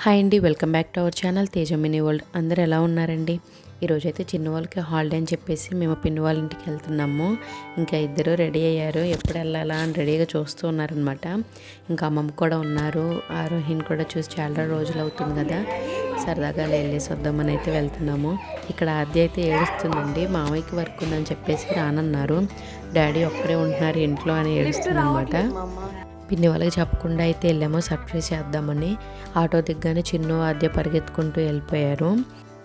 Hi అండి, welcome back to our channel Tejamini world. అందరు ఎలా ఉన్నారండి? ఈరోజైతే చిన్న వాళ్ళకి హాలిడే అని చెప్పేసి మేము పిన్ని వాళ్ళ ఇంటికి వెళ్తున్నాము. ఇంకా ఇద్దరు రెడీ అయ్యారు, ఎప్పుడు వెళ్ళాలా అని రెడీగా చూస్తూ ఉన్నారనమాట. ఇంకా అమ్మమ్మ కూడా ఉన్నారు. ఆరోహిని కూడా చూసి చాలా రోజులు అవుతుంది కదా, సరదాగా వెళ్ళేసి వద్దామని అయితే వెళ్తున్నాము. ఇక్కడ ఆద్య అయితే ఏడుస్తుందండి, మామయ్యకి వర్క్ ఉందని చెప్పేసి రానన్నారు. డాడీ ఒక్కరే ఉంటున్నారు ఇంట్లో అని ఏడుస్తుంది అనమాట. పిన్ని వాళ్ళకి చెప్పకుండా అయితే వెళ్ళాము సర్ప్రైజ్ చేద్దామని. ఆటో దిగ్గానే చిన్ను ఆద్య పరిగెత్తుకుంటూ వెళ్ళిపోయారు.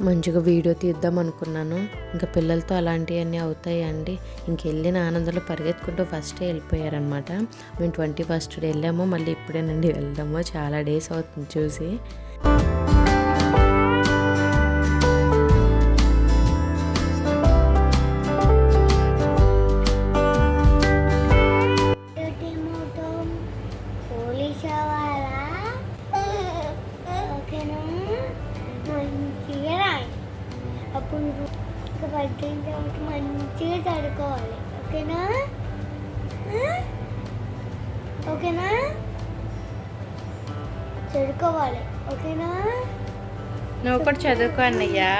మంచిగా వీడియో తీద్దాం అనుకున్నాను, ఇంకా పిల్లలతో అలాంటివన్నీ అవుతాయి అండి. ఇంకెళ్ళిన ఆనందంలో పరిగెత్తుకుంటూ ఫస్టే వెళ్ళిపోయారనమాట. మేము 21st వెళ్ళాము, మళ్ళీ ఇప్పుడేనండి వెళ్దాము. చాలా డేస్ అవుతుంది చూసి. మంచిగా చదువుకోవాలి, ఓకేనా? ఓకేనా? చదువుకోవాలి, ఓకేనా? నువ్వు కూడా చదువుకో అన్నయ్యా.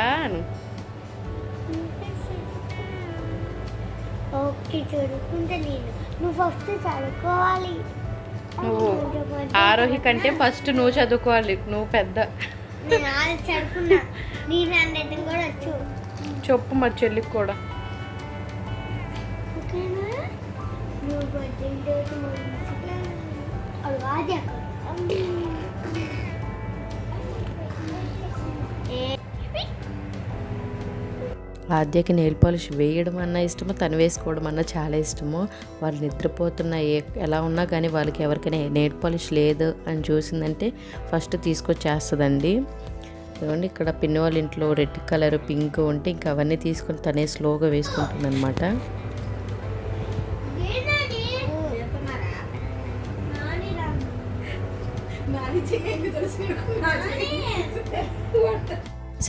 ఓకే, చదువుకుంటా నేను. నువ్వు ఫస్ట్ చదువుకోవాలి. నువ్వు ఆరోహి కంటే ఫస్ట్ నువ్వు చదువుకోవాలి, నువ్వు పెద్ద. నేను చదువుకున్నా, నేను అన్నట్టు కూడా వచ్చు. చెప్పు మరి చెల్లికి కూడా. ఓకేనా? నువ్వు మంచిగా అది ఆద్యకి నెయిల్ పాలిష్ వేయడం అన్న ఇష్టము, తను వేసుకోవడం అన్న చాలా ఇష్టము. వాళ్ళు నిద్రపోతున్న ఎలా ఉన్నా కానీ వాళ్ళకి ఎవరికైనా నెయిల్ పాలిష్ లేదు అని చూసిందంటే ఫస్ట్ తీసుకొచ్చేస్తుందండి. చూడండి, ఇక్కడ పిన్ని వాళ్ళ ఇంట్లో రెడ్ కలర్ పింక్ ఉంటే ఇంకా అవన్నీ తీసుకొని తనే స్లోగా వేసుకుంటుంది అనమాట.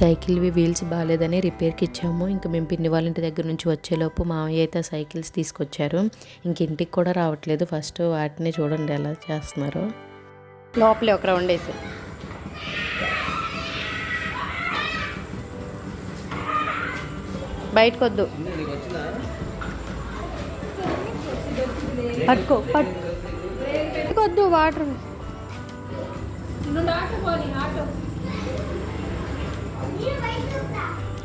సైకిల్వి వీల్స్ బాగాలేదని రిపేర్కి ఇచ్చాము. ఇంకా మేము పిన్ని వాళ్ళ ఇంటి దగ్గర నుంచి వచ్చేలోపు మామయ్య అయితే సైకిల్స్ తీసుకొచ్చారు. ఇంక ఇంటికి కూడా రావట్లేదు, ఫస్ట్ వాటిని చూడండి ఎలా చేస్తున్నారు. లోపలే ఒక రౌండ్ వేసి బయటకు వద్దు, పట్టుకో పట్టుకొద్దు వాటర్.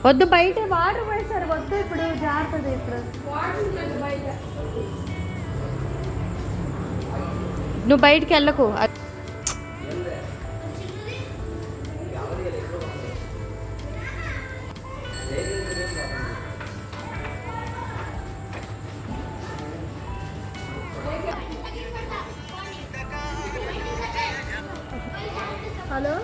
వద్దు, బయట వాటర్ వేస్తారు, వద్దు ఇప్పుడు జాగ్రత్త. ఇప్పుడు నువ్వు బయటికి వెళ్ళకు. హలో,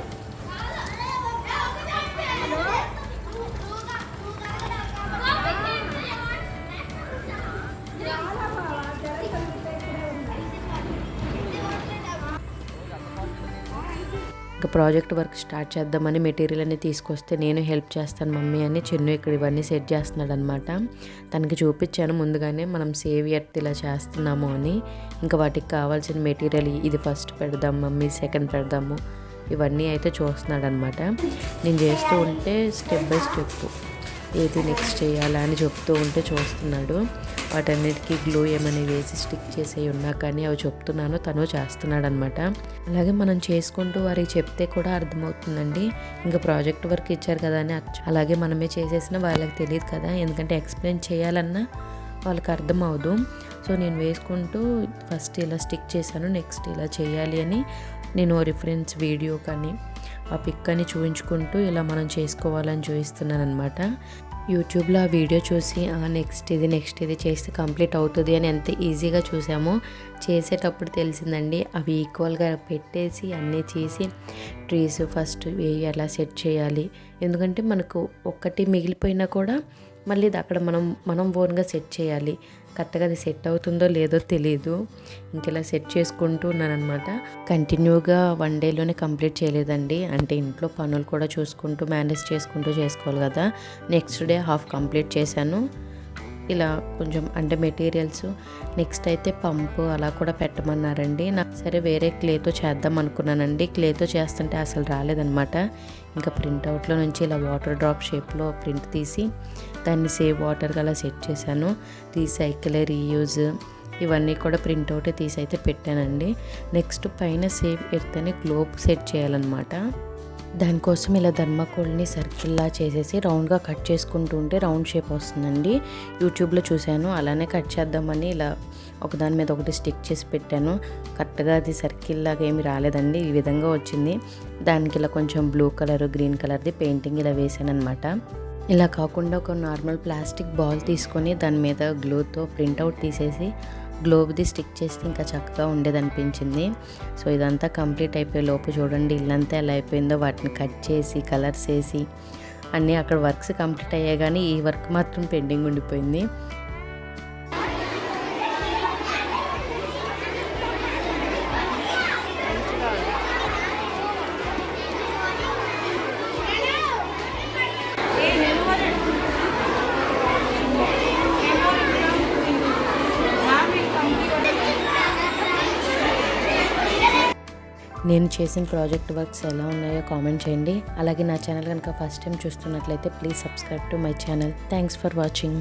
ఇంకా ప్రాజెక్ట్ వర్క్ స్టార్ట్ చేద్దామని మెటీరియల్ అన్ని తీసుకొస్తే నేను హెల్ప్ చేస్తాను మమ్మీ అని చిన్ను ఇక్కడ ఇవన్నీ సెట్ చేస్తున్నాడు అనమాట. తనకి చూపించాను ముందుగానే మనం సేవ్ ఎర్త్ ఇలా చేస్తున్నాము అని. ఇంకా వాటికి కావాల్సిన మెటీరియల్ ఇది ఫస్ట్ పెడదాం మమ్మీ, సెకండ్ పెడదాము, ఇవన్నీ అయితే చూస్తున్నాడు అనమాట. నేను చేస్తూ ఉంటే స్టెప్ బై స్టెప్ ఏది నెక్స్ట్ చేయాలా అని చెప్తూ ఉంటే చూస్తున్నాడు. వాటన్నిటికీ గ్లూ ఏమని వేసి స్టిక్ చేసేవి ఉన్నా కానీ అవి చెప్తున్నాను, తను చేస్తున్నాడు అనమాట. అలాగే మనం చేసుకుంటూ వారికి చెప్తే కూడా అర్థమవుతుందండి. ఇంకా ప్రాజెక్ట్ వర్క్ ఇచ్చారు కదా అని అలాగే మనమే చేసేసినా వాళ్ళకి తెలియదు కదా, ఎందుకంటే ఎక్స్ప్లెయిన్ చేయాలన్నా వాళ్ళకి అర్థం అవ్వదు. సో నేను వేసుకుంటూ ఫస్ట్ ఇలా స్టిక్ చేశాను, నెక్స్ట్ ఇలా చేయాలి అని నేను రిఫరెన్స్ వీడియో కానీ ఆ పిక్ అని చూపించుకుంటూ ఇలా మనం చేసుకోవాలని చూపిస్తున్నాను అనమాట. యూట్యూబ్లో ఆ వీడియో చూసి నెక్స్ట్ ఇది చేస్తే కంప్లీట్ అవుతుంది అని ఎంత ఈజీగా చూసామో చేసేటప్పుడు తెలిసిందండి. అవి ఈక్వల్గా పెట్టేసి అన్నీ చేసి ట్రీస్ ఫస్ట్ ఎలా సెట్ చేయాలి, ఎందుకంటే మనకు ఒక్కటి మిగిలిపోయినా కూడా మళ్ళీ ఇది అక్కడ మనం ఓన్గా సెట్ చేయాలి. కరెక్ట్గా అది సెట్ అవుతుందో లేదో తెలియదు. ఇంకెలా సెట్ చేసుకుంటూ ఉన్నానమాట. కంటిన్యూగా 1 డేలోనే కంప్లీట్ చేయలేదండి, అంటే ఇంట్లో పనులు కూడా చూసుకుంటూ మేనేజ్ చేసుకుంటూ చేసుకోవాలి కదా. నెక్స్ట్ డే హాఫ్ కంప్లీట్ చేశాను. ఇలా కొంచెం అంటే మెటీరియల్స్, నెక్స్ట్ అయితే పంపు అలా కూడా పెట్టమన్నారండి. నాకు సరే వేరే క్లేతో చేద్దాం అనుకున్నానండి. క్లేతో చేస్తుంటే అసలు రాలేదనమాట. ఇంకా ప్రింట్అవుట్లో నుంచి ఇలా వాటర్ డ్రాప్ షేప్లో ప్రింట్ తీసి దాన్ని సేవ్ వాటర్గా అలా సెట్ చేశాను. రీసైకిల్, రీయూజ్ ఇవన్నీ కూడా ప్రింట్అవుటే తీసి అయితే పెట్టానండి. నెక్స్ట్ పైన సేవ్ ఎర్త్ అని గ్లోబ్ సెట్ చేయాలన్నమాట. దానికోసం ఇలా థర్మాకోల్ని సర్కిల్లా చేసేసి రౌండ్గా కట్ చేసుకుంటూ ఉంటే రౌండ్ షేప్ వస్తుందండి. యూట్యూబ్లో చూశాను, అలానే కట్ చేద్దామని ఇలా ఒకదాని మీద ఒకటి స్టిక్ చేసి పెట్టాను. కరెక్ట్గా అది సర్కిల్ లాగా ఏమి రాలేదండి, ఈ విధంగా వచ్చింది. దానికి ఇలా కొంచెం బ్లూ కలర్, గ్రీన్ కలర్ది పెయింటింగ్ ఇలా వేసాను అనమాట. ఇలా కాకుండా ఒక నార్మల్ ప్లాస్టిక్ బాల్ తీసుకొని దాని మీద గ్లూతో ప్రింట్అవుట్ తీసేసి గ్లోబ్ది స్టిక్ చేస్తే ఇంకా చక్కగా ఉండేదనిపించింది. సో ఇదంతా కంప్లీట్ అయిపోయే లోపు చూడండి ఇల్లంతా ఎలా అయిపోయిందో. వాటిని కట్ చేసి కలర్స్ వేసి అన్నీ అక్కడ వర్క్స్ కంప్లీట్ అయ్యాయి, కానీ ఈ వర్క్ మాత్రం పెండింగ్ ఉండిపోయింది. నేను చేసిన ప్రాజెక్ట్ వర్క్స్ ఎలా ఉన్నాయో కామెంట్ చేయండి. అలాగే నా ఛానల్ కనుక ఫస్ట్ టైం చూస్తున్నట్లయితే please subscribe to my channel. Thanks for watching.